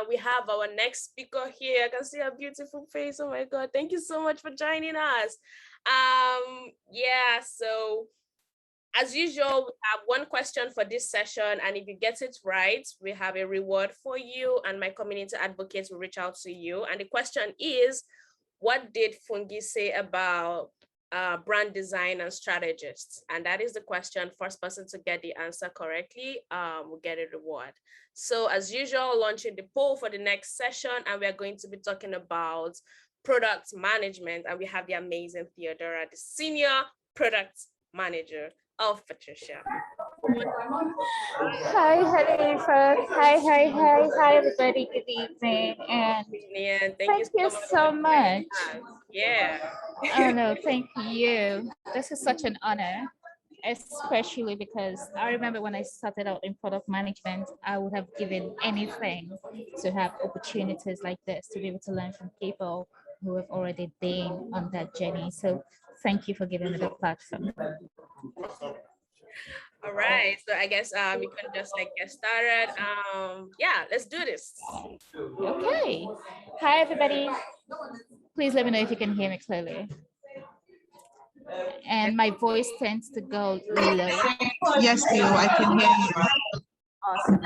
we have our next speaker here. I can see her beautiful face. Oh my God, thank you so much for joining us. Yeah, so as usual, we have one question for this session, and if you get it right, we have a reward for you, and my community advocates will reach out to you. And the question is, what did Fungi say about brand design and strategists? And that is the question. First person to get the answer correctly will get a reward. So as usual, launching the poll for the next session, and we're going to be talking about product management, and we have the amazing Theodora, the senior product manager of Patricia. Hi, Hanifa. Hi, everybody. Good evening. And thank you so much. Yeah. Oh, no, thank you. This is such an honor, especially because I remember when I started out in product management, I would have given anything to have opportunities like this, to be able to learn from people who have already been on that journey. So thank you for giving me the platform. All right, so I guess we can just like get started. Yeah, let's do this. Okay. Hi, everybody. Please let me know if you can hear me clearly. And my voice tends to go low. Yes, Theo, I can hear you. Awesome.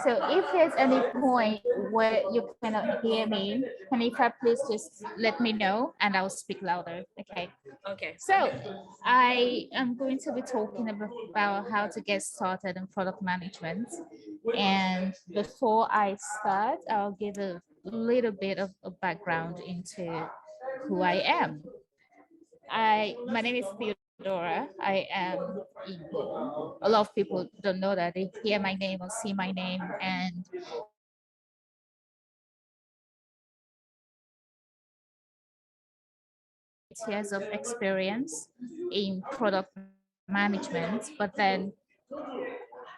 So if there's any point where you cannot hear me, Hanifa, please just let me know and I'll speak louder. Okay. Okay. So I am going to be talking about how to get started in product management. And before I start, I'll give a little bit of a background into who I am. My name is Theodora. I am Igbo. A lot of people don't know that. They hear my name or see my name and years of experience in product management, but then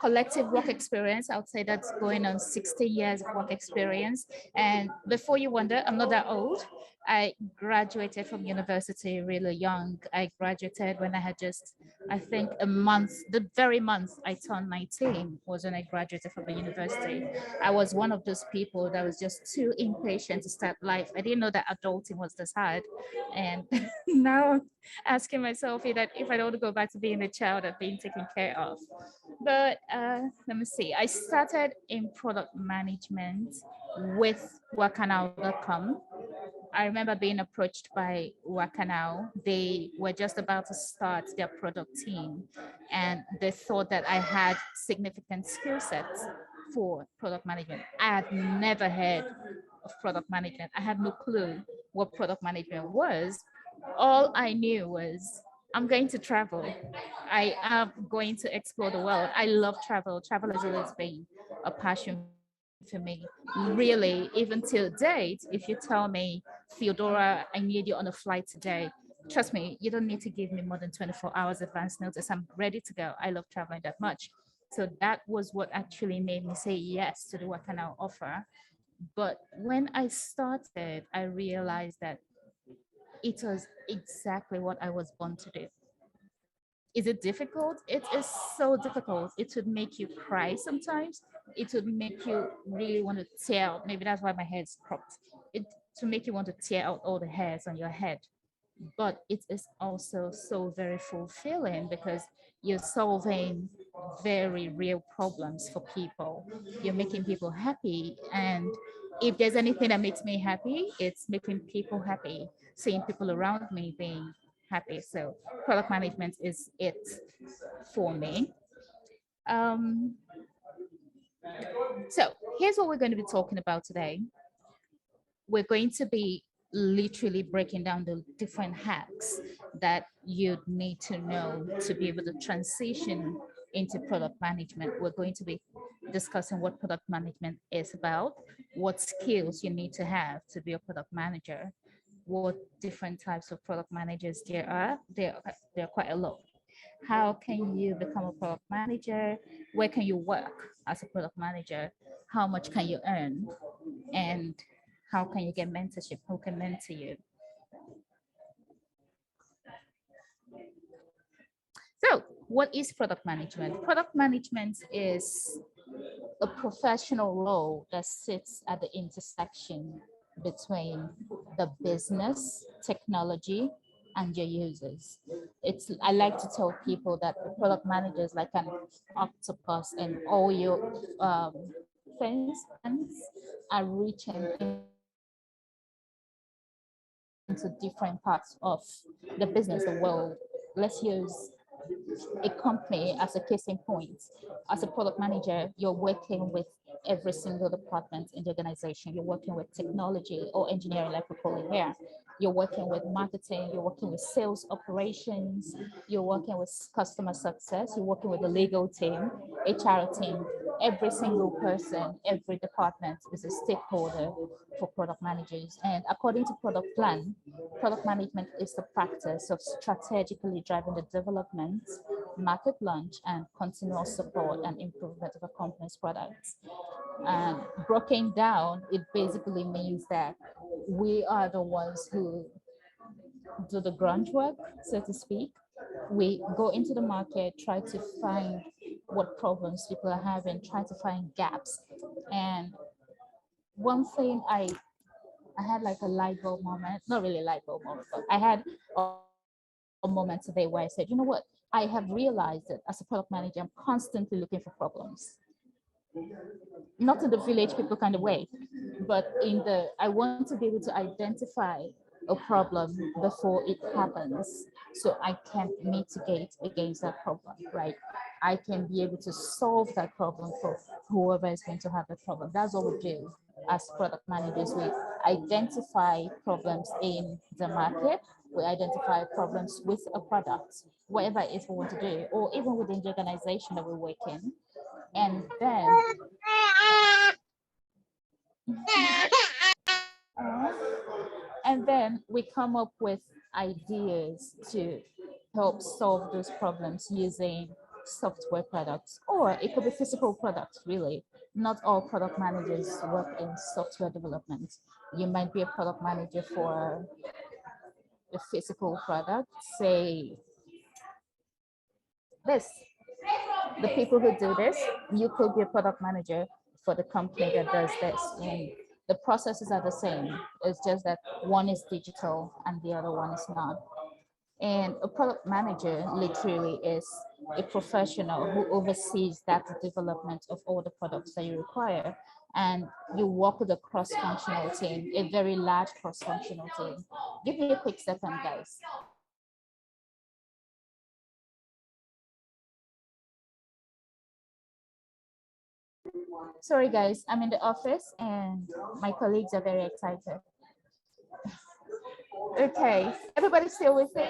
collective work experience, I would say that's going on 16 years of work experience. And before you wonder, I'm not that old. I graduated from university really young. I graduated when I had just, I think, a month, the very month I turned 19 was when I graduated from the university. I was one of those people that was just too impatient to start life. I didn't know that adulting was this hard. And now I'm asking myself that if I don't go back to being a child and being taken care of. But let me see. I started in product management with Wakanao.com. I remember being approached by Wakanao. They were just about to start their product team, and they thought that I had significant skill sets for product management. I had never heard of product management. I had no clue what product management was. All I knew was I'm going to travel. I am going to explore the world. I love travel. Travel has always been a passion for me. Really, even till date, if you tell me, Theodora, I need you on a flight today, trust me, you don't need to give me more than 24 hours advance notice. I'm ready to go. I love traveling that much. So that was what actually made me say yes to the Wakanao offer. But when I started, I realized that it was exactly what I was born to do. Is it difficult? It is so difficult. It would make you cry sometimes. It would make you really want to tear out. Maybe that's why my hair's cropped. It to make you want to tear out all the hairs on your head. But it is also so very fulfilling because you're solving very real problems for people. You're making people happy. And if there's anything that makes me happy, it's making people happy, seeing people around me being happy. So product management is it for me. So here's what we're going to be talking about today. We're going to be literally breaking down the different hacks that you'd need to know to be able to transition into product management. We're going to be discussing what product management is about, what skills you need to have to be a product manager, what different types of product managers there are. There are quite a lot. How can you become a product manager? Where can you work as a product manager? How much can you earn? And how can you get mentorship? Who can mentor you? So what is product management? Product management is a professional role that sits at the intersection between the business, technology, and your users. It's I like to tell people that the product manager is like an octopus, and all your fans are reaching into different parts of the business, the world. Let's use a company as a case in point. As a product manager, you're working with every single department in the organization. You're working with technology or engineering, like we call it here. You're working with marketing, you're working with sales operations, you're working with customer success, you're working with the legal team, HR team. Every single person, every department is a stakeholder for product managers. And according to product plan, product management is the practice of strategically driving the development, market launch, and continual support and improvement of a company's products. And broken down, it basically means that we are the ones who do the grunt work, so to speak. We go into the market, try to find what problems people are having, try to find gaps. And one thing I had like a light bulb moment, not really light bulb moment, but I had a moment today where I said, you know what? I have realized that as a product manager, I'm constantly looking for problems. Not in the village people kind of way, but in the, I want to be able to identify a problem before it happens so I can mitigate against that problem, right? I can be able to solve that problem for whoever is going to have the problem. That's what we do as product managers. We identify problems in the market, we identify problems with a product, whatever it is we want to do, or even within the organization that we work in. And then we come up with ideas to help solve those problems using software products, or it could be physical products, really. Not all product managers work in software development. You might be a product manager for a physical product, say this. The people who do this, you could be a product manager for the company that does this. And the processes are the same. It's just that one is digital and the other one is not. And a product manager literally is a professional who oversees that development of all the products that you require. And you work with a cross-functional team, a very large cross-functional team. Give me a quick second, guys. Sorry, guys, I'm in the office and my colleagues are very excited. Okay, everybody still with me?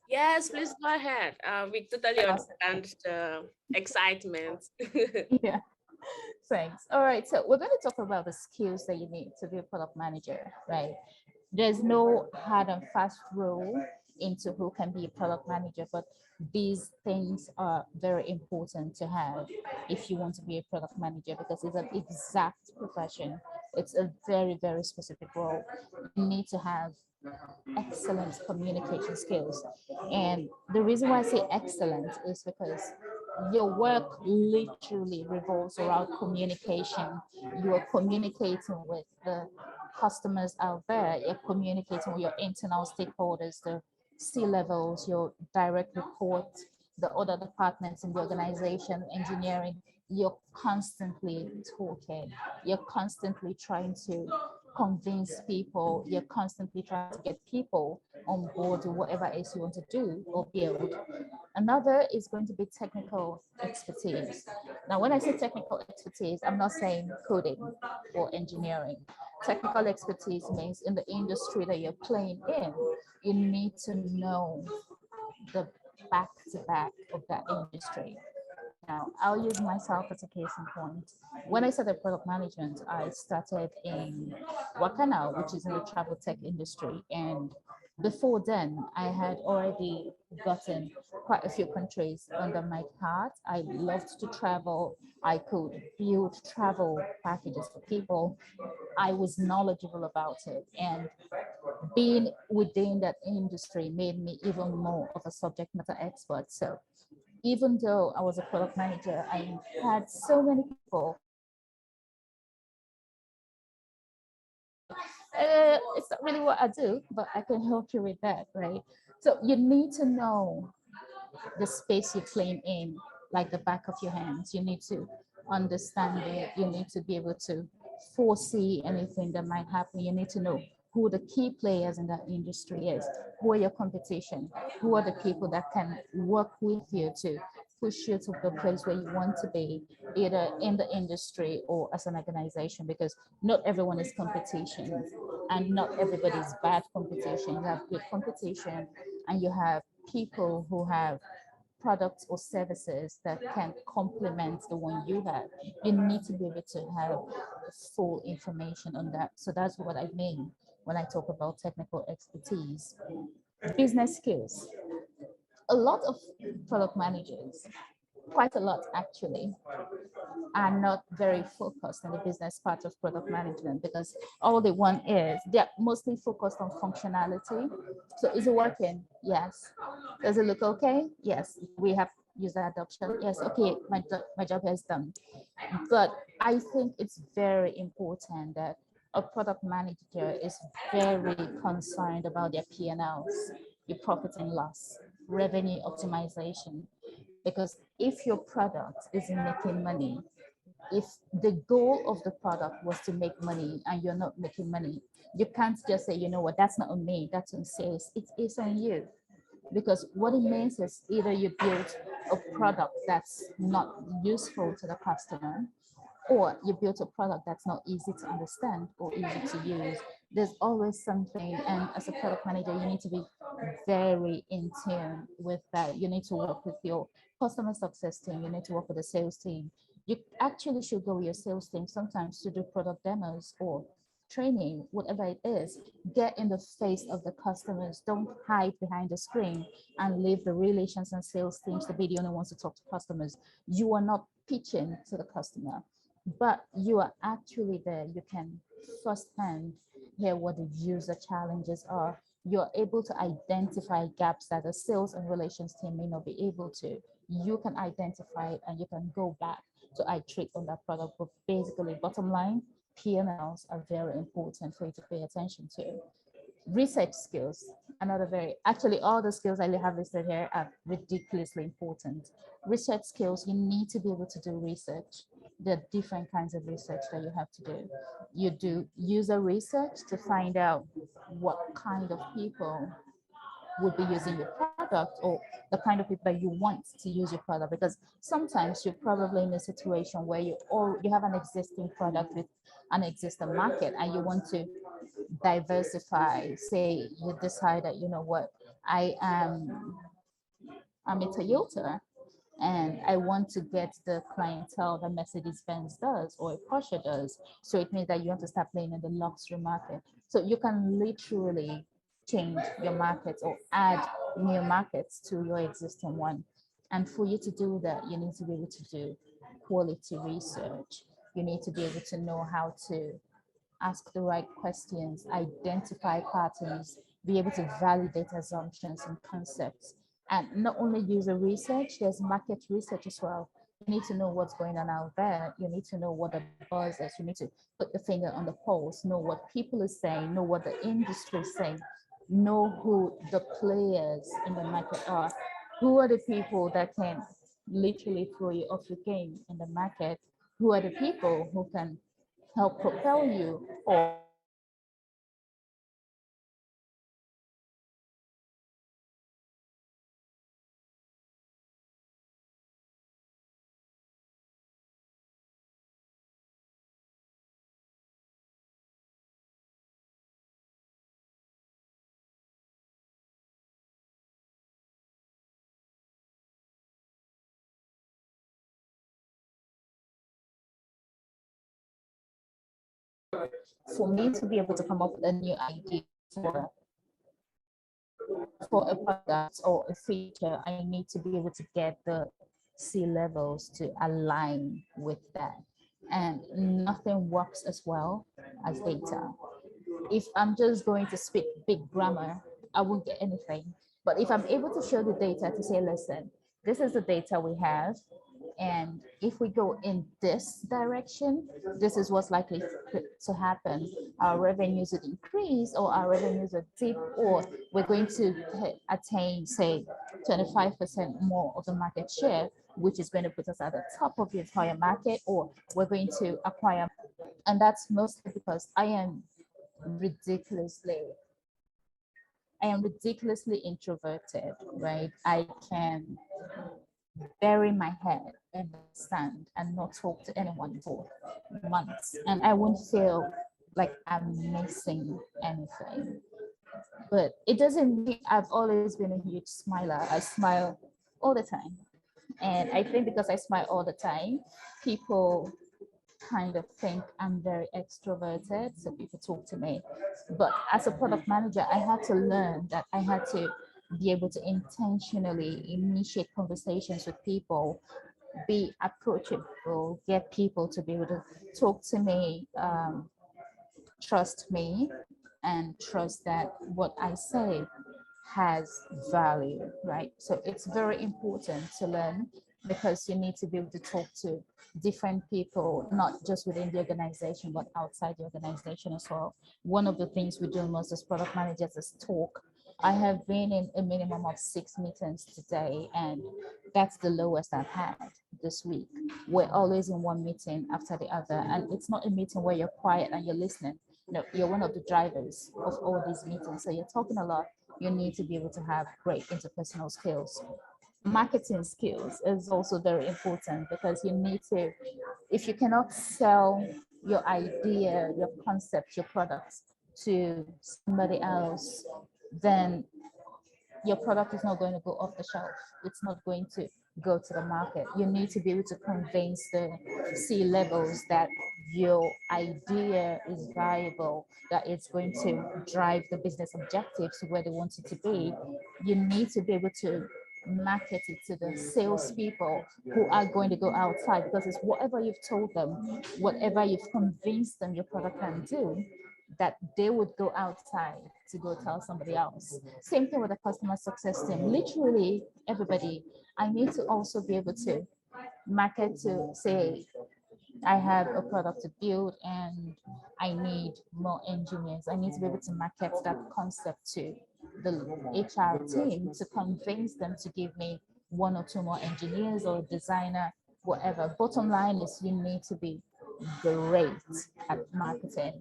Yes, please go ahead. We totally understand the excitement. Yeah, thanks. All right, so we're going to talk about the skills that you need to be a product manager, right? There's no hard and fast rule into who can be a product manager, but these things are very important to have if you want to be a product manager, because it's an exact profession. It's a very, very specific role. You need to have excellent communication skills. And the reason why I say excellent is because your work literally revolves around communication. You are communicating with the customers out there, you're communicating with your internal stakeholders, the C-levels, your direct reports, the other departments in the organization, engineering. You're constantly talking, you're constantly trying to convince people, you're constantly trying to get people on board with whatever it is you want to do or build. Another is going to be technical expertise. Now, when I say technical expertise, I'm not saying coding or engineering. Technical expertise means in the industry that you're playing in, you need to know the back to back of that industry. Now, I'll use myself as a case in point. When I started product management, I started in Wakana, which is in the travel tech industry. And before then, I had already gotten quite a few countries under my cart. I loved to travel. I could build travel packages for people. I was knowledgeable about it. And being within that industry made me even more of a subject matter expert. So even though I was a product manager, I had so many people. It's not really what I do, but I can help you with that, right? So you need to know the space you're playing in, like the back of your hands. You need to understand it. You need to be able to foresee anything that might happen. You need to know who the key players in that industry is, who are your competition, who are the people that can work with you to push you to the place where you want to be, either in the industry or as an organization, because not everyone is competition and not everybody is bad competition. You have good competition and you have people who have products or services that can complement the one you have. You need to be able to have full information on that. So that's what I mean when I talk about technical expertise. Business skills. A lot of product managers, quite a lot actually, are not very focused on the business part of product management because all they want is they're mostly focused on functionality. So is it working? Yes. Does it look okay? Yes. We have user adoption. Yes. Okay. My job is done. But I think it's very important that a product manager is very concerned about their P&Ls, your profit and loss, revenue optimization. Because if your product isn't making money, if the goal of the product was to make money and you're not making money, you can't just say, you know what, that's not on me, that's on sales. It is on you. Because what it means is either you build a product that's not useful to the customer, or you build a product that's not easy to understand or easy to use. There's always something, and as a product manager, you need to be very in tune with that. You need to work with your customer success team, you need to work with the sales team. You actually should go with your sales team sometimes to do product demos or training, whatever it is. Get in the face of the customers. Don't hide behind the screen and leave the relations and sales teams to be the only ones to talk to customers. You are not pitching to the customer, but you are actually there. You can firsthand hear what the user challenges are. You're able to identify gaps that the sales and relations team may not be able to. You can identify it and you can go back to iterate on that product. But basically, bottom line, P&Ls are very important for you to pay attention to. Research skills, another very, actually all the skills I have listed here are ridiculously important. Research skills, you need to be able to do research. There are different kinds of research that you have to do. You do user research to find out what kind of people would be using your product, or the kind of people that you want to use your product, because sometimes you're probably in a situation where you have an existing product with an existing market and you want to diversify. Say you decide that, you know what, I'm a Toyota and I want to get the clientele that Mercedes-Benz does or Porsche does. So it means that you have to start playing in the luxury market. So you can literally change your markets or add new markets to your existing one. And for you to do that, you need to be able to do quality research. You need to be able to know how to ask the right questions, identify patterns, be able to validate assumptions and concepts. And not only user research, there's market research as well. You need to know what's going on out there. You need to know what the buzz is. You need to put the finger on the pulse, know what people are saying, know what the industry is saying, know who the players in the market are. Who are the people that can literally throw you off your game in the market? Who are the people who can help propel you or for me to be able to come up with a new idea for for a product or a feature, I need to be able to get the C levels to align with that. And nothing works as well as data. If I'm just going to speak big grammar, I won't get anything. But if I'm able to show the data to say, listen, this is the data we have. And if we go in this direction, this is what's likely to happen. Our revenues would increase, or our revenues would dip, or we're going to attain, say, 25% more of the market share, which is going to put us at the top of the entire market, or we're going to acquire. And that's mostly because ridiculously I am ridiculously introverted, right? I can bury my head in the sand and not talk to anyone for months, and I won't feel like I'm missing anything. But it doesn't mean I've always been a huge smiler. I smile all the time. And I think because I smile all the time, people kind of think I'm very extroverted, so people talk to me. But as a product manager, I had to learn that I had to be able to intentionally initiate conversations with people, be approachable, get people to be able to talk to me, trust me, and trust that what I say has value, right? So it's very important to learn, because you need to be able to talk to different people, not just within the organization, but outside the organization as well. One of the things we do most as product managers is talk. I have been in a minimum of 6 meetings today, and that's the lowest I've had this week. We're always in one meeting after the other, and it's not a meeting where you're quiet and you're listening. No, you're one of the drivers of all these meetings. So you're talking a lot. You need to be able to have great interpersonal skills. Marketing skills is also very important, because you need to, if you cannot sell your idea, your concept, your products to somebody else, then your product is not going to go off the shelf. It's not going to go to the market. You need to be able to convince the C-levels that your idea is viable, that it's going to drive the business objectives to where they want it to be. You need to be able to market it to the salespeople who are going to go outside, because it's whatever you've told them, whatever you've convinced them your product can do, that they would go outside to go tell somebody else. Same thing with the customer success team. Literally everybody, I need to also be able to market to say, I have a product to build and I need more engineers. I need to be able to market that concept to the HR team to convince them to give me 1 or 2 more engineers or a designer, whatever. Bottom line is you need to be great at marketing.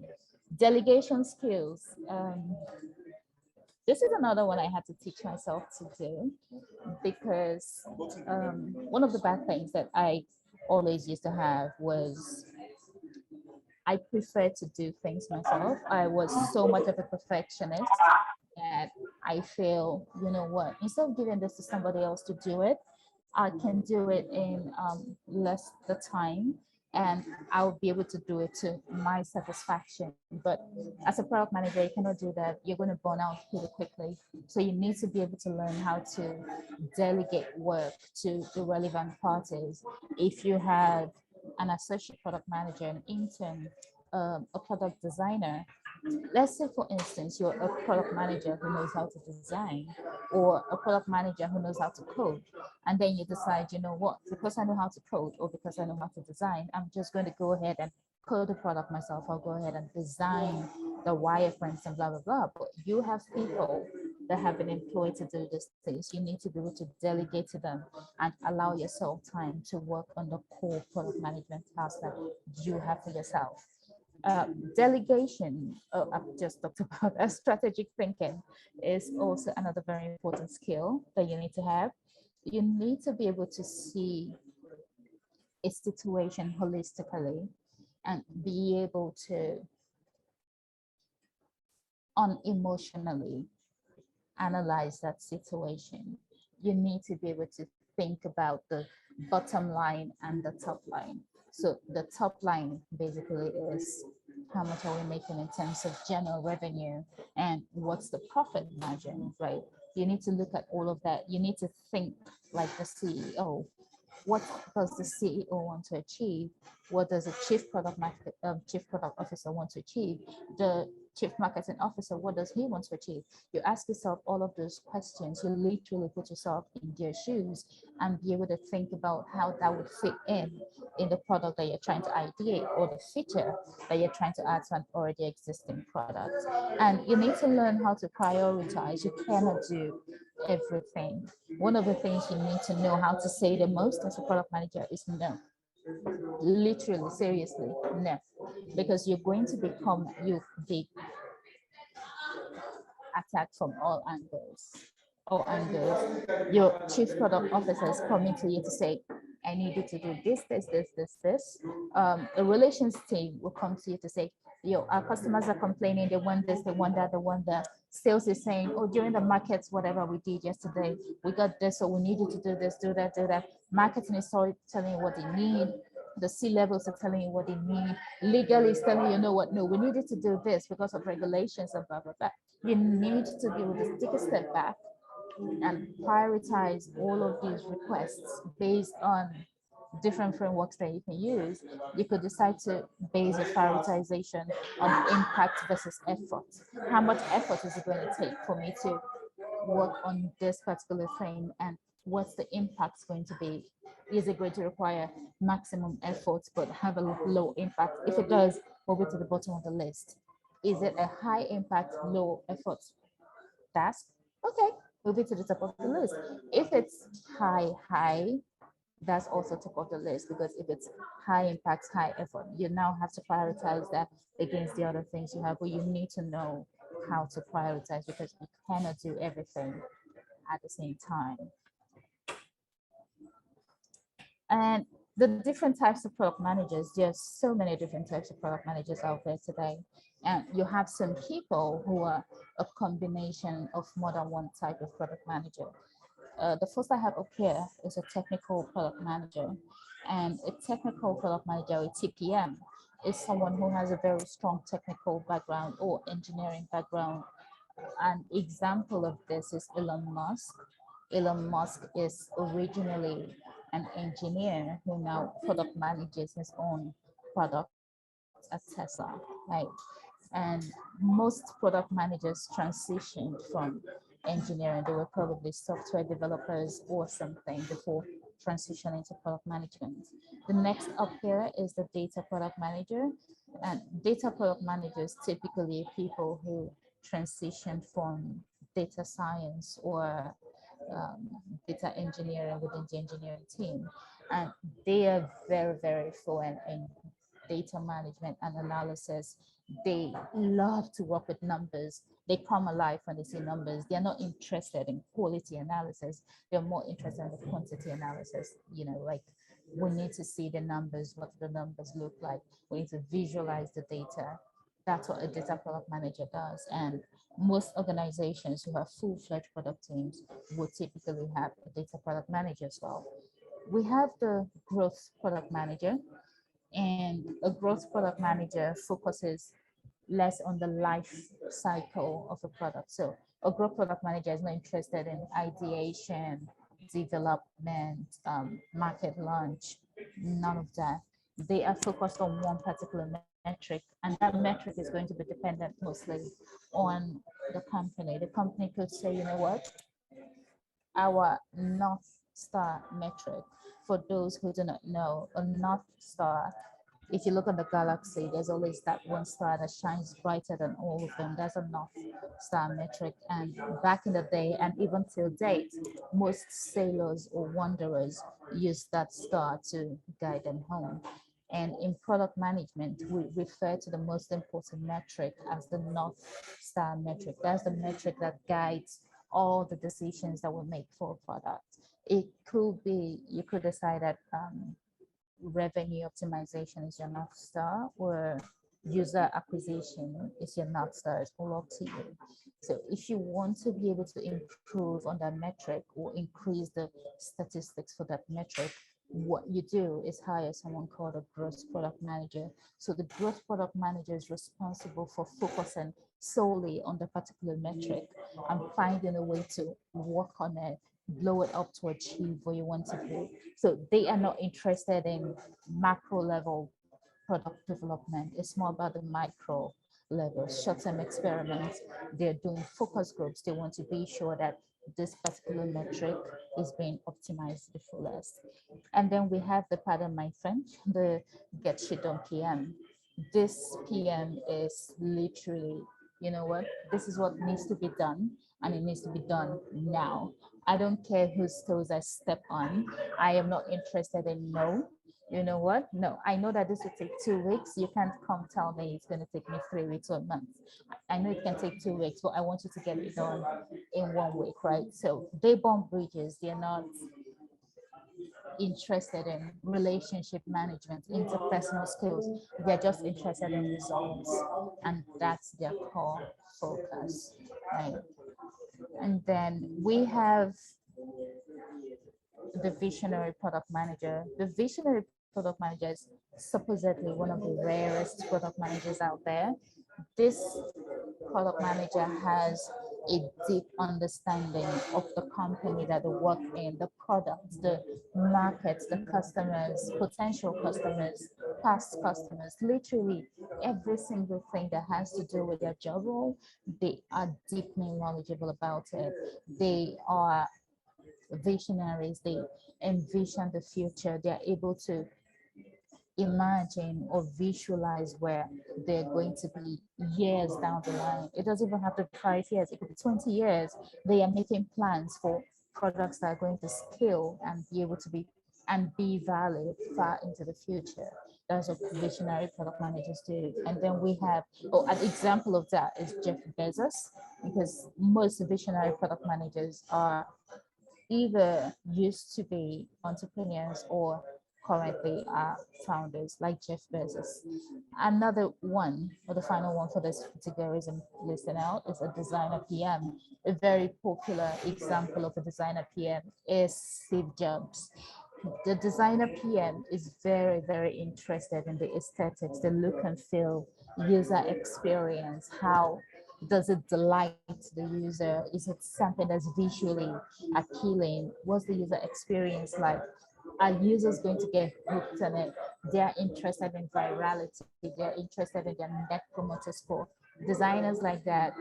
Delegation skills. This is another one I had to teach myself to do, because one of the bad things that I always used to have was I prefer to do things myself. I was so much of a perfectionist that I feel, you know what, instead of giving this to somebody else to do it, I can do it in less the time, and I'll be able to do it to my satisfaction. But as a product manager, you cannot do that. You're going to burn out pretty quickly. So you need to be able to learn how to delegate work to the relevant parties. If you have an associate product manager, an intern, a product designer, let's say for instance you're a product manager who knows how to design, or a product manager who knows how to code, and then you decide, you know what, because I know how to code or because I know how to design, I'm just going to go ahead and code the product myself. I'll go ahead and design the wireframes and blah blah blah. But you have people that have been employed to do these things. You need to be able to delegate to them and allow yourself time to work on the core product management tasks that you have for yourself. Delegation, I've just talked about strategic thinking, is also another very important skill that you need to have. You need to be able to see a situation holistically and be able to unemotionally analyze that situation. You need to be able to think about the bottom line and the top line. So the top line basically is how much are we making in terms of general revenue and what's the profit margin, right? You need to look at all of that. You need to think like the CEO. What does the CEO want to achieve? What does a chief product officer want to achieve? The chief marketing officer, what does he want to achieve? You ask yourself all of those questions. You literally put yourself in their shoes and be able to think about how that would fit in the product that you're trying to ideate or the feature that you're trying to add to an already existing product. And you need to learn how to prioritize. You cannot do everything. One of the things you need to know how to say the most as a product manager is no. Literally, seriously, no. Because you're going to become the attacked from all angles. All angles. Your chief product officer is coming to you to say, I need you to do this. The relations team will come to you to say, yo, our customers are complaining, they want this, they want that, they want that. Sales is saying, oh, during the markets, whatever we did yesterday, we got this, so we need you to do this, do that, do that. Marketing is telling you what they need. The C-levels are telling you what they need. Legal is telling you, know what, no, we needed to do this because of regulations and blah, blah, blah. You need to be able to take a step back and prioritize all of these requests based on different frameworks that you can use. You could decide to base a prioritization on impact versus effort. How much effort is it going to take for me to work on this particular thing, and what's the impact going to be? Is it going to require maximum effort but have a low impact? If it does, move it to the bottom of the list. Is it a high impact, low effort task? Okay, move it to the top of the list. If it's high, that's also top of the list, because if it's high impact, high effort, you now have to prioritize that against the other things you have, but you need to know how to prioritize, because you cannot do everything at the same time. And the different types of product managers, there's so many different types of product managers out there today. And you have some people who are a combination of more than one type of product manager. The first I have up here is a technical product manager. And a technical product manager, a TPM, is someone who has a very strong technical background or engineering background. An example of this is Elon Musk. Elon Musk is originally an engineer who now product manages his own products at Tesla, right? And most product managers transitioned from engineering. They were probably software developers or something before transitioning to product management. The next up here is the data product manager. And data product managers typically people who transition from data science or data engineering within the engineering team. And they are very, very fluent in data management and analysis. They love to work with numbers. They come alive when they see numbers. They're not interested in quality analysis. They're more interested in the quantity analysis. You know, like, we need to see the numbers, what the numbers look like. We need to visualize the data. That's what a data product manager does. And most organizations who have full-fledged product teams would typically have a data product manager as well. We have the growth product manager, and a growth product manager focuses less on the life cycle of a product. So a growth product manager is not interested in ideation, development, market launch, none of that. They are focused on one particular metric, and that metric is going to be dependent mostly on the company. The company could say, you know what, our North Star metric, for those who do not know, a North Star, if you look at the galaxy, there's always that one star that shines brighter than all of them. That's a North Star metric. And back in the day, and even till date, most sailors or wanderers use that star to guide them home. And in product management, we refer to the most important metric as the North Star metric. That's the metric that guides all the decisions that we make for a product. It could be, you could decide that revenue optimization is your North Star, or user acquisition is your North Star. It's all up to you. So if you want to be able to improve on that metric or increase the statistics for that metric, what you do is hire someone called a growth product manager. So the growth product manager is responsible for focusing solely on the particular metric and finding a way to work on it, blow it up to achieve what you want to do. So they are not interested in macro level product development. It's more about the micro levels, short-term experiments. They're doing focus groups. They want to be sure that this particular metric is being optimized to the fullest. And then we have the, pardon my French, the get shit done PM. This PM is literally, you know what, this is what needs to be done, and it needs to be done now. I don't care whose toes I step on. I am not interested in no. You know what? No, I know that this will take 2 weeks. You can't come tell me it's going to take me 3 weeks or a month. I know it can take 2 weeks, but I want you to get it done in 1 week, right? So they burn bridges. They're not interested in relationship management, interpersonal skills. They're just interested in results, and that's their core focus, right? And then we have the visionary product manager. The visionary product manager is supposedly one of the rarest product managers out there. This product manager has a deep understanding of the company that they work in, the products, the markets, the customers, potential customers, past customers, literally every single thing that has to do with their job role, they are deeply knowledgeable about it. They are visionaries, they envision the future, they're able to imagine or visualize where they're going to be years down the line. It doesn't even have to be 5 years, it could be 20 years. They are making plans for products that are going to scale and be able to be valid far into the future. That's what visionary product managers do. And then we have, an example of that is Jeff Bezos, because most visionary product managers are either used to be entrepreneurs or currently are founders, like Jeff Bezos. Another one, or the final one for this categories I'm listing out, is a designer PM. A very popular example of a designer PM is Steve Jobs. The designer PM is very, very interested in the aesthetics, the look and feel, user experience. How does it delight the user? Is it something that's visually appealing? What's the user experience like? Are users going to get hooked on it? They're interested in virality. They're interested in their net promoter score. Designers like that,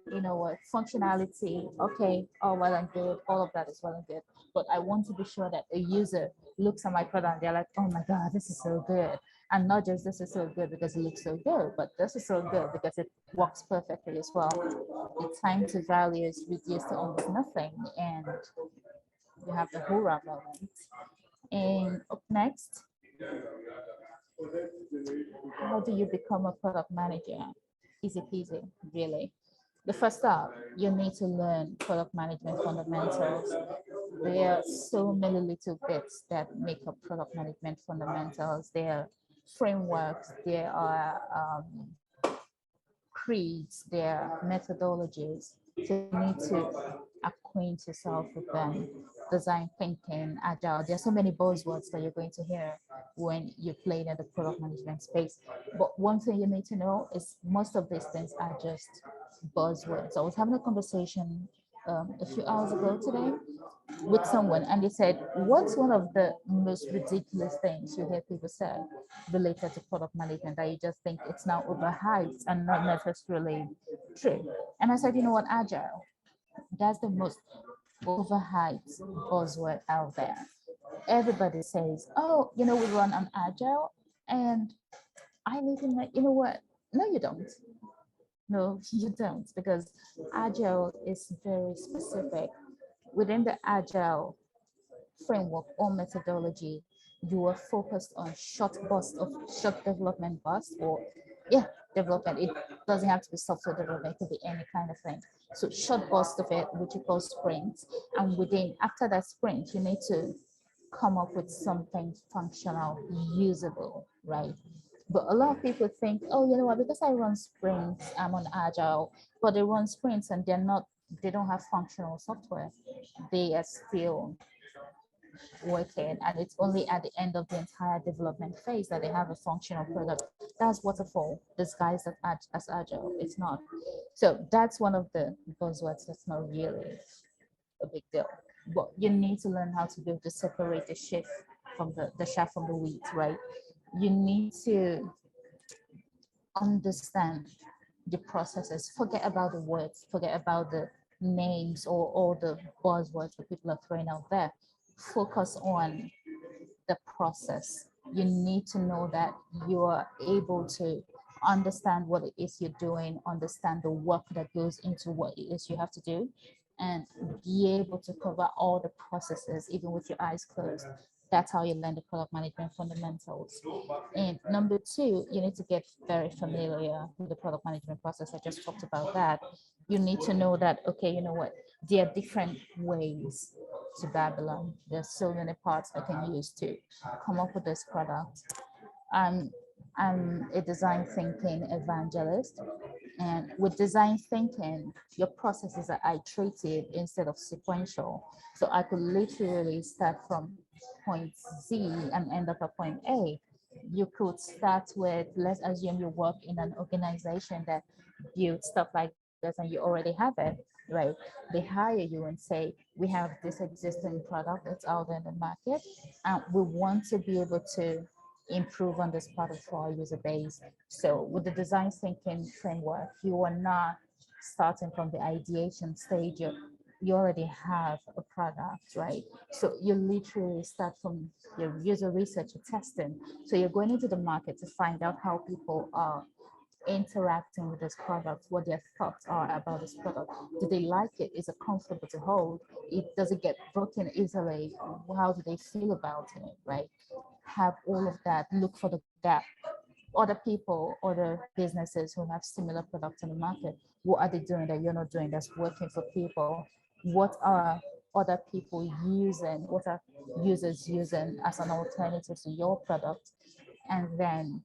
you know what, functionality, okay, all well and good, all of that is well and good. But I want to be sure that a user looks at my product and they're like, oh my God, this is so good. And not just this is so good because it looks so good, but this is so good because it works perfectly as well. The time to value is reduced to almost nothing, and you have the hoorah moment. And up next, how do you become a product manager? Easy peasy, really. The first step, you need to learn product management fundamentals. There are so many little bits that make up product management fundamentals. There are frameworks, there are creeds, their methodologies. So you need to acquaint yourself with them. Design thinking, agile. There are so many buzzwords that you're going to hear when you're playing in the product management space. But one thing you need to know is most of these things are just buzzwords. I was having a conversation a few hours ago today with someone, and they said, what's one of the most ridiculous things you hear people say related to product management that you just think it's now overhyped and not necessarily true? And I said, you know what, agile, that's the most overhyped buzzword out there. Everybody says, oh, you know, we run on agile. And I need to like, you know what, no you don't. No, you don't, because agile is very specific. Within the agile framework or methodology, you are focused on short development burst, or yeah, development. It doesn't have to be software development, it could be any kind of thing. So short burst of it, which you call sprints. And within, after that sprint, you need to come up with something functional, usable, right? But a lot of people think, oh, you know what, because I run sprints, I'm on agile, but they run sprints and they don't have functional software. They are still working, and it's only at the end of the entire development phase that they have a functional product. That's waterfall disguised as agile. It's not. So that's one of the buzzwords that's not really a big deal. But you need to learn how to be able to separate the shift from the chaff from the wheat, right? You need to understand the processes. Forget about the words, forget about the names or all the buzzwords that people are throwing out there. Focus on the process. You need to know that you are able to understand what it is you're doing, understand the work that goes into what it is you have to do, and be able to cover all the processes, even with your eyes closed. That's how you learn the product management fundamentals. And number two, you need to get very familiar with the product management process. I just talked about that. You need to know that, okay, you know what, there are different ways to Babylon. There's so many parts I can use to come up with this product. I'm a design thinking evangelist. And with design thinking, your processes are iterative instead of sequential. So I could literally start from point Z and end up at point A. You could start with, let's assume you work in an organization that builds stuff like this and you already have it, right? They hire you and say, we have this existing product that's out there in the market, and we want to be able to improve on this product for our user base. So with the design thinking framework, you are not starting from the ideation stage. You already have a product, right? So you literally start from your user research or testing. So you're going into the market to find out how people are interacting with this product, what their thoughts are about this product. Do they like it? Is it comfortable to hold? Does it get broken easily? How do they feel about it, right? Have all of that, look for the gap. Other people, other businesses who have similar products in the market, what are they doing that you're not doing that's working for people? What are other people using? What are users using as an alternative to your product? And then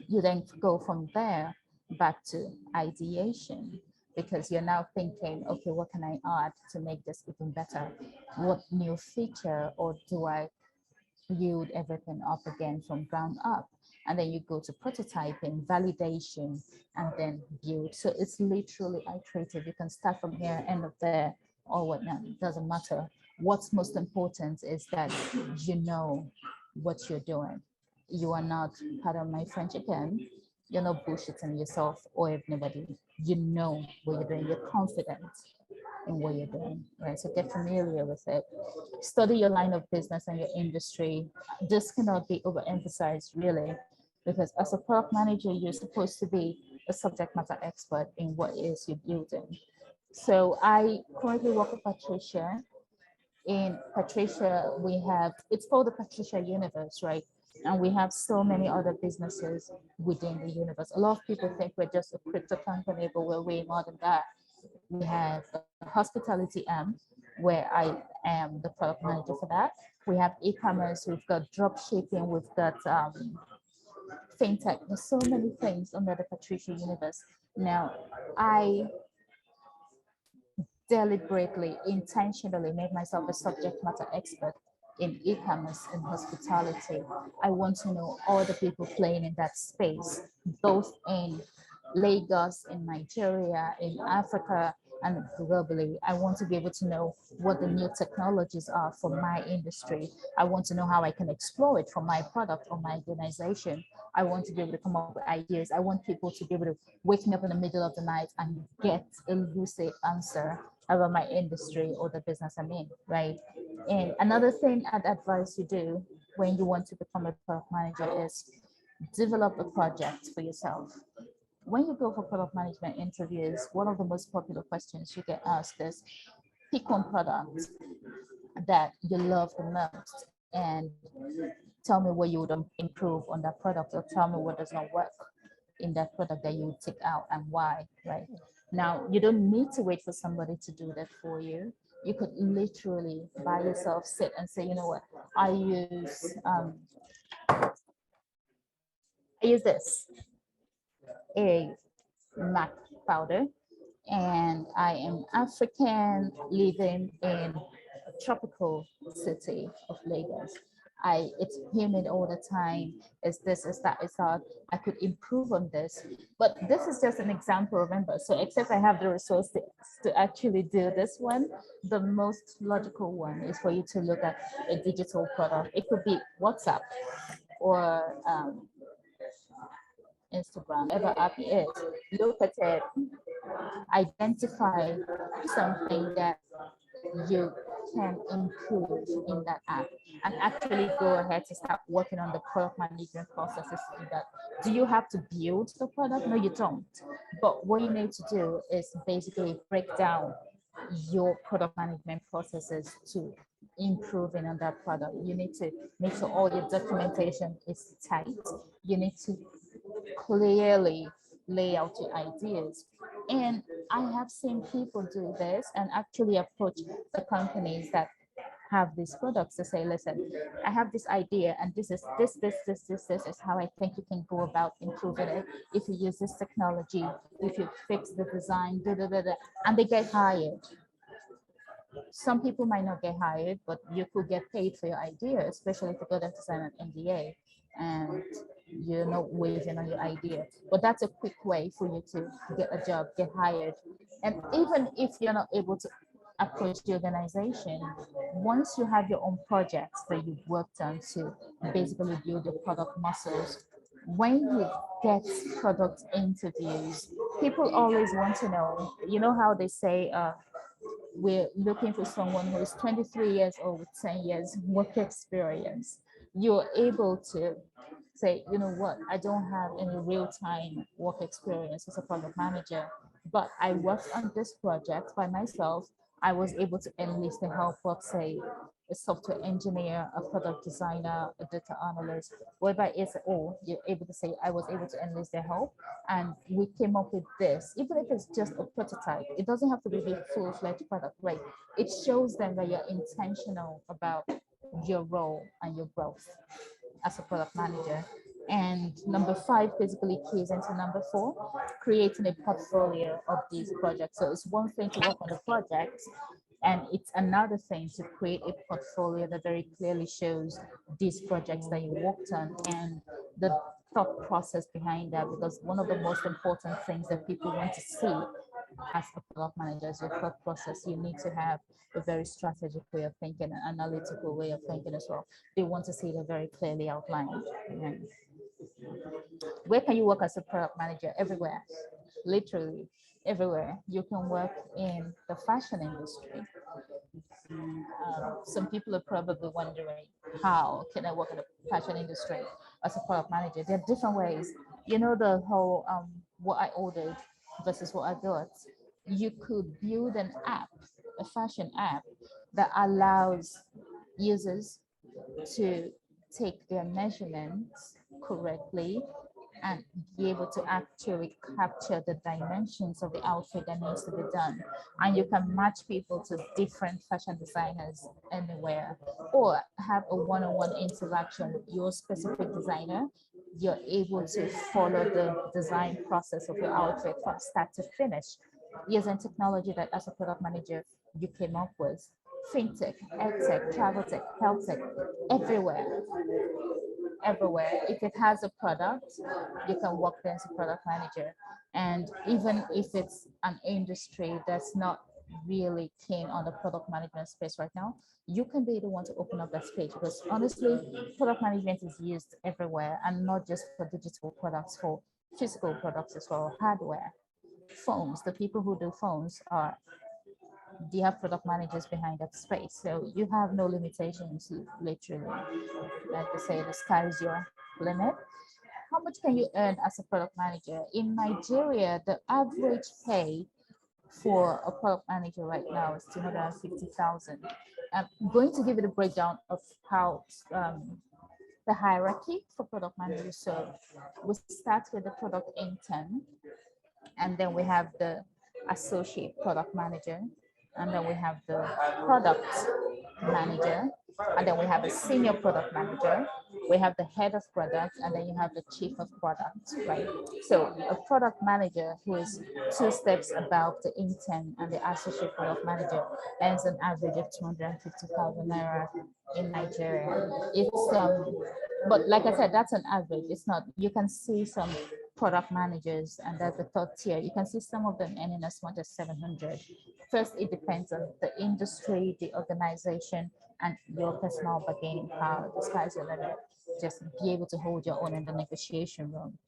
you then go from there back to ideation, because you're now thinking, okay, what can I add to make this even better? What new feature, or do I build everything up again from ground up? And then you go to prototyping, validation, and then build. So it's literally iterative. You can start from here, end up there, or whatnot. It doesn't matter. What's most important is that you know what you're doing. You are not, pardon my French again, you're not bullshitting yourself or anybody. You know what you're doing. You're confident in what you're doing, right? So get familiar with it. Study your line of business and your industry. This cannot be overemphasized, really, because as a product manager, you're supposed to be a subject matter expert in what it is you're building. So I currently work with Patricia. In Patricia, we have, it's called the Patricia universe, right? And we have so many other businesses within the universe. A lot of people think we're just a crypto company, but we're way more than that. We have Hospitality where I am the product manager for that. We have e-commerce, we've got drop shipping, we've got fintech. There's so many things under the Patricia universe. Now, I deliberately, intentionally made myself a subject matter expert in e-commerce and hospitality. I want to know all the people playing in that space, both in Lagos, in Nigeria, in Africa, and globally. I want to be able to know what the new technologies are for my industry. I want to know how I can explore it for my product or my organization. I want to be able to come up with ideas. I want people to be able to wake me up in the middle of the night and get a lucid answer about my industry or the business I'm in, right? And another thing I'd advise you do when you want to become a product manager is develop a project for yourself. When you go for product management interviews, one of the most popular questions you get asked is, pick one product that you love the most and tell me what you would improve on that product, or tell me what does not work in that product that you would take out and why, right? Now, you don't need to wait for somebody to do that for you. You could literally by yourself sit and say, you know what, I use this, a MAC powder, and I am African living in a tropical city of Lagos. It's humid all the time. Is this, is that, is that. I could improve on this, but this is just an example. Remember, so except I have the resources to actually do this one, the most logical one is for you to look at a digital product. It could be WhatsApp or Instagram, whatever app it is, look at it, identify something that you can improve in that app, and actually go ahead to start working on the product management processes to do that. Do you have to build the product? No, you don't. But what you need to do is basically break down your product management processes to improving on that product. You need to make sure all your documentation is tight. You need to clearly lay out your ideas. And I have seen people do this and actually approach the companies that have these products to say, listen, I have this idea and this is how I think you can go about improving it. If you use this technology, if you fix the design, da, da, da, da, and they get hired. Some people might not get hired, but you could get paid for your idea, especially if you go there to sign an NDA and you're not waiting on your idea. But that's a quick way for you to get a job, get hired. And even if you're not able to approach the organization, once you have your own projects that you've worked on to basically build your product muscles, when you get product interviews, people always want to know, you know how they say, we're looking for someone who is 23 years old with 10 years work experience. You're able to say, you know what, I don't have any real-time work experience as a product manager, but I worked on this project by myself. I was able to enlist the help of, say, a software engineer, a product designer, a data analyst, whatever it is, or you're able to say, I was able to enlist their help and we came up with this, even if it's just a prototype. It doesn't have to be the full-fledged product, right? It shows them that you're intentional about your role and your growth as a product manager. And number five basically keys into number four, creating a portfolio of these projects. So it's one thing to work on the project, and it's another thing to create a portfolio that very clearly shows these projects that you worked on and the thought process behind that. Because one of the most important things that people want to see as a product manager is your thought process. You need to have a very strategic way of thinking, an analytical way of thinking as well. They want to see it very clearly outlined. And where can you work as a product manager? Everywhere, literally everywhere. You can work in the fashion industry. Some people are probably wondering, how can I work in the fashion industry as a product manager? There are different ways. You know, the whole what I ordered versus what I got. You could build an app, a fashion app that allows users to take their measurements correctly and be able to actually capture the dimensions of the outfit that needs to be done. And you can match people to different fashion designers anywhere, or have a one-on-one interaction with your specific designer. You're able to follow the design process of your outfit from start to finish using technology that as a product manager you came up with. Fintech, edtech, travel tech, health tech, everywhere, everywhere. If it has a product, you can work there as a product manager. And even if it's an industry that's not really keen on the product management space right now, you can be the one to open up that space, because honestly, product management is used everywhere, and not just for digital products, for physical products as well, hardware, phones. The people who do phones are, they have product managers behind that space. So you have no limitations, literally. Like I say, the sky is your limit. How much can you earn as a product manager? In Nigeria, the average pay for a product manager right now is 250,000. I'm going to give you the breakdown of how the hierarchy for product managers. So we start with the product intern, and then we have the associate product manager, and then we have the product manager, and then we have a senior product manager, we have the head of product, and then you have the chief of product, right? So a product manager who is two steps above the intern and the associate product manager earns an average of 250,000 naira in Nigeria. It's but like I said, that's an average. It's not, you can see some product managers, and that's the third tier. You can see some of them earning as much as 700. First, it depends on the industry, the organization, and your personal bargaining power. The sky's your limit. Just be able to hold your own in the negotiation room.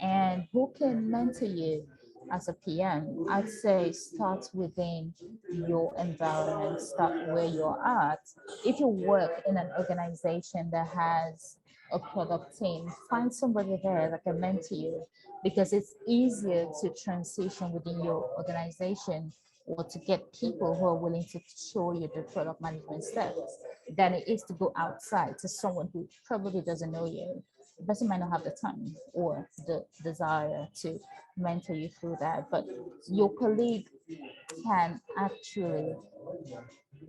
And who can mentor you as a PM? I'd say start within your environment, start where you're at. If you work in an organization that has a product team, find somebody there that can mentor you, because it's easier to transition within your organization or to get people who are willing to show you the product management steps than it is to go outside to someone who probably doesn't know you. The person might not have the time or the desire to mentor you through that, but your colleague can actually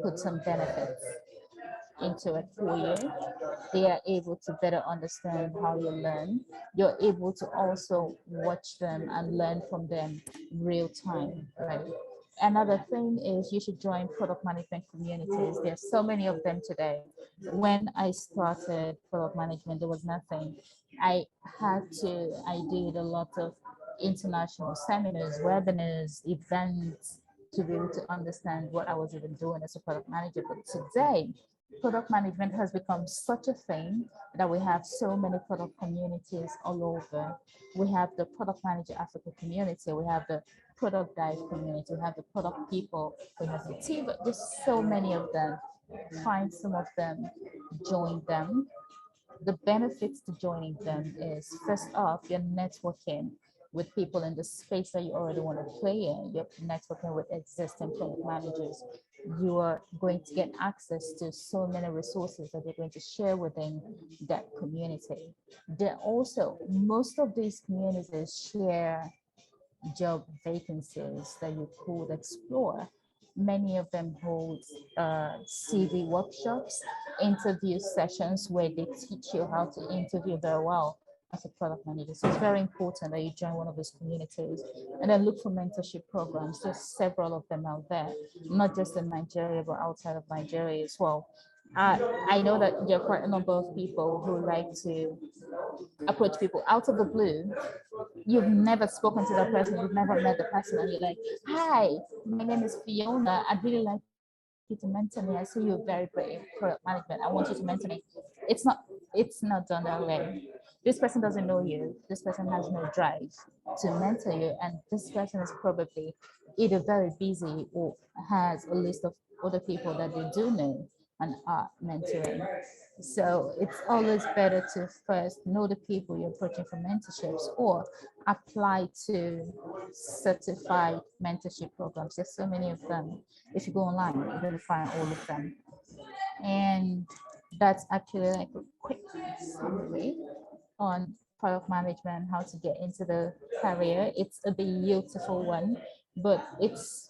put some benefits into it for you. They are able to better understand how you learn. You're able to also watch them and learn from them real time, right? Another thing is you should join product management communities. There's so many of them today. When I started product management, there was nothing. I did a lot of international seminars, webinars, events to be able to understand what I was even doing as a product manager. But today, product management has become such a thing that we have so many product communities all over. We have the product manager Africa community, we have the product dive community, we have the product people, we have the team, there's so many of them. Find some of them, join them. The benefits to joining them is, first off, you're networking with people in the space that you already want to play in. You're networking with existing product managers. You are going to get access to so many resources that they're going to share within that community. Then also, most of these communities share job vacancies that you could explore. Many of them hold CV workshops, interview sessions where they teach you how to interview very well as a product manager. So it's very important that you join one of those communities and then look for mentorship programs. There's several of them out there, not just in Nigeria, but outside of Nigeria as well. I know that there are quite a number of people who like to approach people out of the blue. You've never spoken to that person, you've never met the person, and you're like, hi, my name is Fiona. I'd really like you to mentor me. I see you're very great in product management. I want you to mentor me. It's not, it's not done that way. This person doesn't know you. This person has no drive to mentor you. And this person is probably either very busy or has a list of other people that they do know and are mentoring. So it's always better to first know the people you're approaching for mentorships or apply to certified mentorship programs. There's so many of them. If you go online, you're going to find all of them. And that's actually like a quick summary on product management, how to get into the career. It's a beautiful one, but it's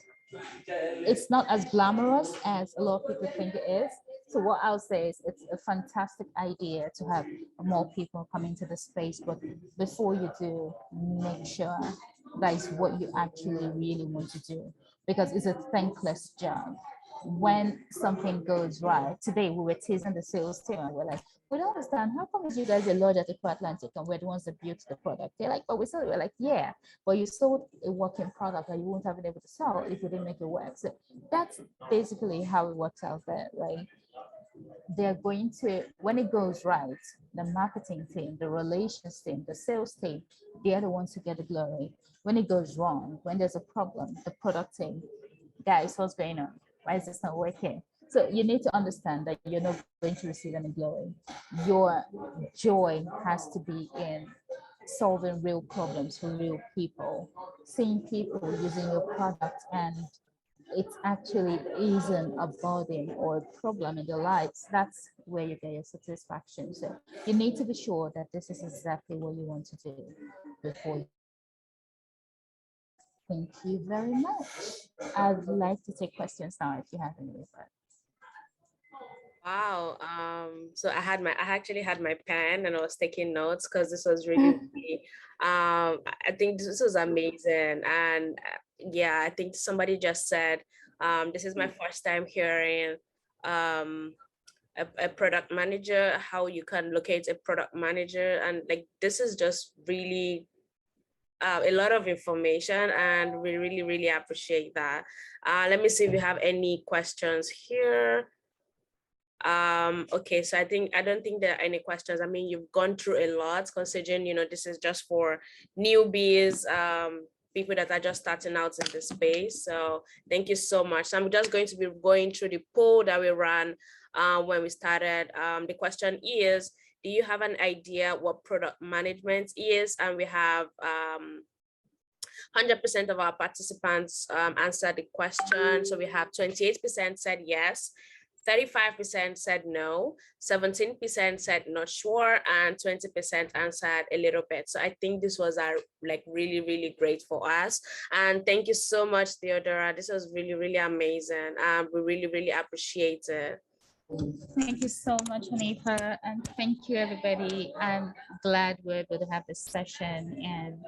not as glamorous as a lot of people think it is. So what I'll say is it's a fantastic idea to have more people come into the space, but before you do, make sure that is what you actually really want to do, because it's a thankless job. When something goes right, today we were teasing the sales team and we're like, we don't understand, how come you guys are lodged at the Atlantic and we're the ones that built the product? They're like, but we sold it. We're like, yeah, but you sold a working product that you wouldn't have been able to sell if you didn't make it work. So that's basically how it works out there, right? They're going to, when it goes right, the marketing team, the relations team, the sales team, they're the ones who get the glory. When it goes wrong, when there's a problem, the product team, guys, what's going on? Why is this not working? So you need to understand that you're not going to receive any glory. Your joy has to be in solving real problems for real people, seeing people using your product and it's actually isn't a burden or a problem in their lives. That's where you get your satisfaction. So you need to be sure that this is exactly what you want to do before you. Thank you very much. I'd like to take questions now if you have any. Wow. So I actually had my pen and I was taking notes because this was really, really, I think this was amazing. And yeah, I think somebody just said, this is my first time hearing a product manager, how you can locate a product manager. And like, this is just really a lot of information and we really, really appreciate that. Let me see if you have any questions here. Okay, so I don't think there are any questions. I mean, you've gone through a lot, considering, you know, this is just for newbies, people that are just starting out in the space. So thank you so much. So I'm just going to be going through the poll that we ran when we started. The question is, do you have an idea what product management is? And we have 100% of our participants answered the question. So we have 28% said yes, 35% said no, 17% said not sure, and 20% answered a little bit. So I think this was like really, really great for us. And thank you so much, Theodora. This was really, really amazing. We really, really appreciate it. Thank you so much, Hanifa, and thank you, everybody. I'm glad we're able to have this session. And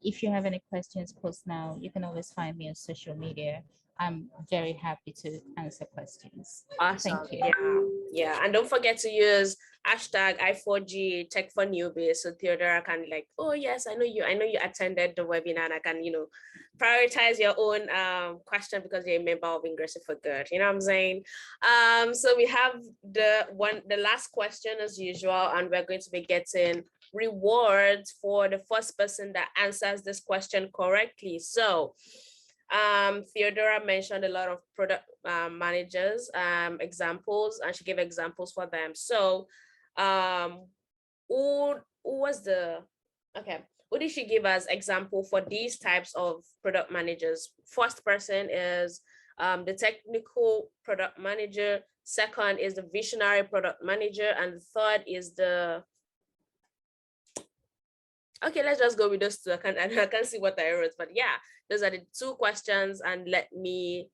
if you have any questions, post now. You can always find me on social media. I'm very happy to answer questions. Awesome. Thank you. Yeah. And don't forget to use hashtag I4G Tech for Newbies. So Theodora can like, oh yes, I know you attended the webinar, and I can, you know, prioritize your own question because you're a member of Ingressive for Good. You know what I'm saying? So we have the last question as usual, and we're going to be getting rewards for the first person that answers this question correctly. So Theodora mentioned a lot of product managers examples, and she gave examples for them. So who was the, okay, who did she give as example for these types of product managers? First person is the technical product manager, second is the visionary product manager, and the third is the, okay, let's just go with those two. I can't see what I wrote, but yeah, those are the two questions, and let me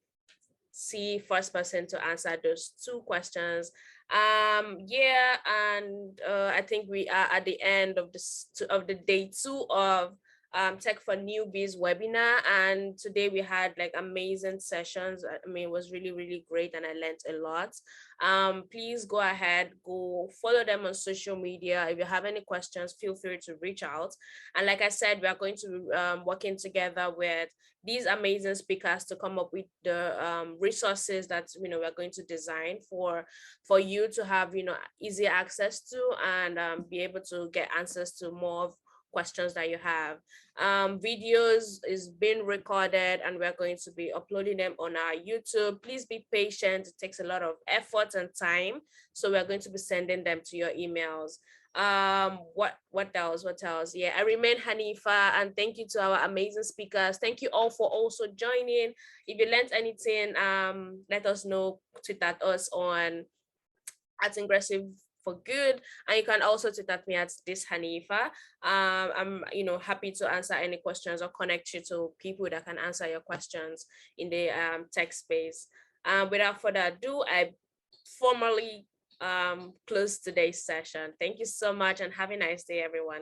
see first person to answer those two questions. Yeah, and I think we are at the end of the day 2 of Tech for Newbies webinar, and today we had like amazing sessions. I mean, it was really, really great, and I learned a lot. Please go ahead, go follow them on social media. If you have any questions, feel free to reach out. And like I said, we are going to be working together with these amazing speakers to come up with the resources that, you know, we're going to design for you to have, you know, easy access to, and be able to get answers to more of questions that you have. Videos is being recorded, and we're going to be uploading them on our YouTube. Please be patient. It takes a lot of effort and time, so we're going to be sending them to your emails. What else? Yeah, I remain Hanifa, and thank you to our amazing speakers. Thank you all for also joining. If you learned anything, let us know. Tweet at us on @Ingressive for Good, and you can also tweet at me at this Hanifa. I'm, you know, happy to answer any questions or connect you to people that can answer your questions in the tech space. Without further ado, I formally close today's session. Thank you so much, and have a nice day, everyone.